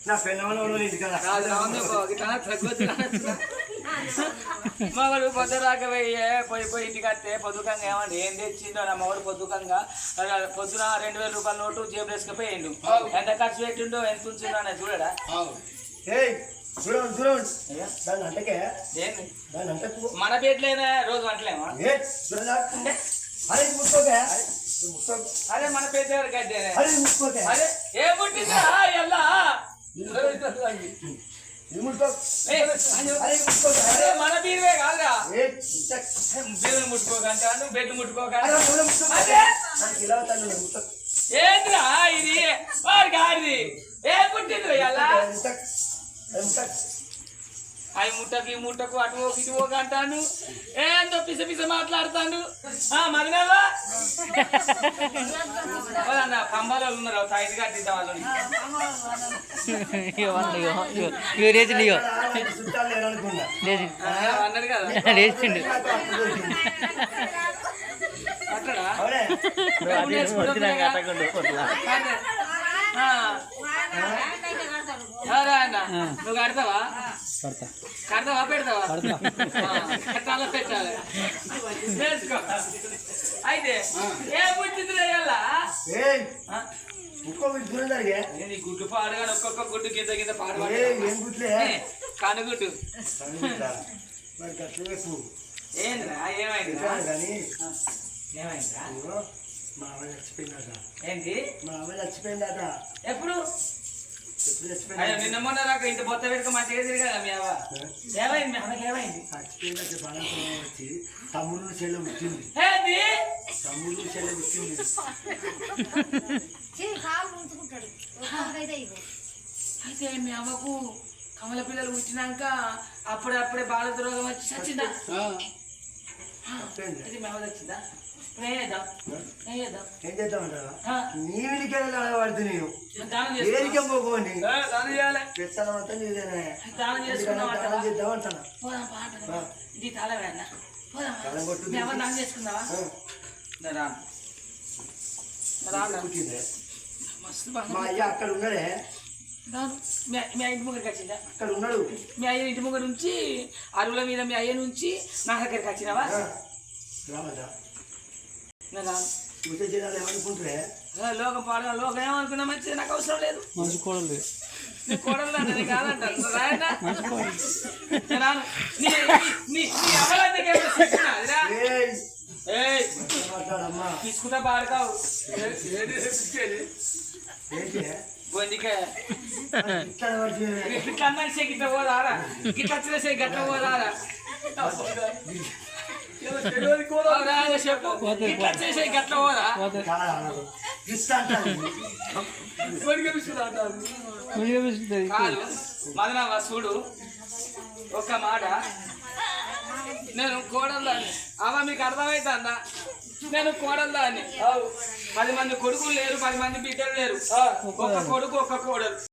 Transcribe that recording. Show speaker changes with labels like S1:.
S1: నా పెళ్ళి కదా
S2: మగడు పొద్దురాకపోయే పోయి ఇంటికి వస్తే పొద్దుకంగా ఏమన్నా ఏం తెచ్చిండో నా మగడు పొద్దుకంగా పొద్దున 2000 రూపాయల నోటు జేబు వేసుకుపోయిండు ఎంత ఖర్చు పెట్టిండో ఎంత ఉంచిండో అనేది చూడడా మన పేట్లైనా రోజు వంటలేమా అదే మన పేట అదే ఏ పుట్టిందా ఎలా మన బీరువే కాదురా బీరువే ముట్టుకోకంటాను బెడ్ ముట్టుకోకండి ఏంద్రా ఇది వాడి గాడిది ఏ పుట్టింది ఎలా అవి ముట్టకు అటు ఇటు పోక అంటాను ఏందో పిస పిస మాట్లాడతాను మదినవా పంబాలు ఉన్నారు సైడ్ కట్టిద్దాం వాళ్ళని అన్నాడు కదా నువ్వు కడతావా కడతావా పెడతావా కట్టాలా పెట్టాలి వేసుకో అయితే ఏ పుట్టింది గుడ్డు పాడుగా ఒక్కొక్క గుడ్డు కింద కింద పాడు కనుగుడ్డు ఏంద్రా ఏమైందిరా ఏమైందిరా
S1: మా అమ్మ చచ్చిపోయిందట
S2: ఏంటి
S1: మా అమ్మ చచ్చిపోయిందట
S2: ఎప్పుడు అయ్యో నిన్న మొన్న నాకు ఇంత బొత్త పెట్టుకో మంచిగా తిరిగా మీ అవ్వ ఏమైంది మీ అమ్మకి ఏమైంది
S1: చచ్చిపోయిందట బలంతో వచ్చి తమ్ముడు చెల్లె పుట్టింది తమ్ముడు చెల్లె పుట్టింది
S2: అయితే మీ అమ్మకు కమల పిల్లలు పుట్టినాక అప్పుడప్పుడే బాలత రోగం వచ్చి చచ్చిందా ఇది మీ అమ్మ వచ్చిందా
S1: ఏం చేద్దామంటారా నీ వెలికెళ్ళి పడుతు నేను ఏరికే పోకోండి పెత్తనమంతా నీదేనే చేద్దామంటానా మా అయ్య అక్కడ ఉన్నాడే
S2: మీ ఇంటి ముగ్గురికి వచ్చిందా
S1: అక్కడ ఉన్నాడు
S2: మీ అయ్య ఇంటి ముగ్గురు నుంచి అరువుల మీద మీ అయ్య నుంచి నా దగ్గరికి వచ్చినావా
S1: ఏమనుకుంటే
S2: లోకం పాడు లోకం ఏమనుకున్నా మంచిది నాకు అవసరం లేదు మంచి కోడలు కోడలు అంటే కాదంటారు తీసుకుంటా పాడుకావు బొందికే ఇట్లా అన్నా గిట్ట పోదారా గిట్ల వచ్చిన గట్ల పోదారా మదనవా చూడు ఒక్క మాట నేను కోడల్దాన్ని అవ మీకు అర్థమవుతుందా నేను కోడల్దాన్ని 10 మంది కొడుకులు లేరు 10 మంది బిడ్డలు లేరు ఒక్క కొడుకు ఒక్క కోడలు